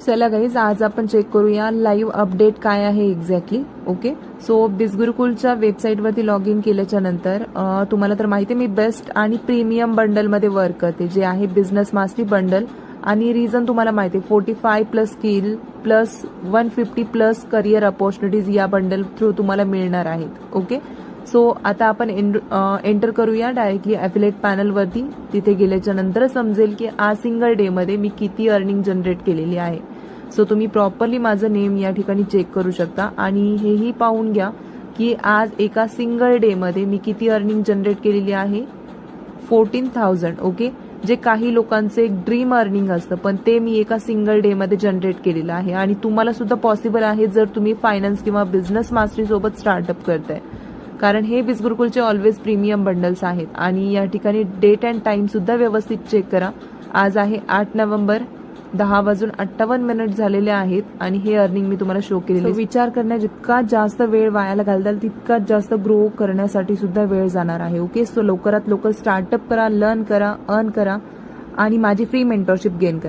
चला गाईज, आज आपण चेक करूया लाईव्ह अपडेट काय आहे एक्झॅक्टली. ओके, सो बिझगुरुकुलच्या वेबसाईटवरती लॉग इन केल्याच्या नंतर तुम्हाला तर माहिती आहे मी बेस्ट आणि प्रीमियम बंडलमध्ये वर्क करते, जे आहे बिझनेस मास्टरी बंडल. आणि रिझन तुम्हाला माहिती आहे, 45 plus skill plus 150 plus career opportunities या बंडल थ्रू तुम्हाला मिळणार आहेत. ओके, सो आता आपण एंटर करूया डायरेक्टली ॲफिलेट पॅनलवरती. तिथे गेल्याच्या नंतर समजेल की आज सिंगल डेमध्ये मी किती अर्निंग जनरेट केलेली आहे. सो तुम्ही प्रॉपरली माझं नेम या ठिकाणी चेक करू शकता आणि हेही पाहून घ्या की आज एका सिंगल डेमध्ये मी किती अर्निंग जनरेट केलेली आहे. 14,000. ओके, जे काही लोकांचं एक ड्रीम अर्निंग असतं, पण ते मी एका सिंगल डेमध्ये जनरेट केलेलं आहे. आणि तुम्हाला सुद्धा पॉसिबल आहे जर तुम्ही फायनान्स किंवा बिझनेस मास्टरी सोबत स्टार्टअप करताय, कारण हे बिझगुरुकुलचे ऑलवेज प्रीमियम बंडल्स आहेत. आणि या ठिकाणी डेट अँड टाइम सुद्धा व्यवस्थित चेक करा. आज आहे 8 नोव्हेंबर, 10:58 झालेले आहेत आणि हे अर्निंग मी तुम्हाला शो केलेले. विचार करण्या जितका जास्त वेळ वायाला घालताल तितकाच जास्त ग्रो करण्यासाठी सुद्धा वेळ जाणार आहे. ओके, सो लवकरात लवकर स्टार्टअप करा, लर्न करा, अर्न करा आणि माझी फ्री मेंटरशिप गेन करा.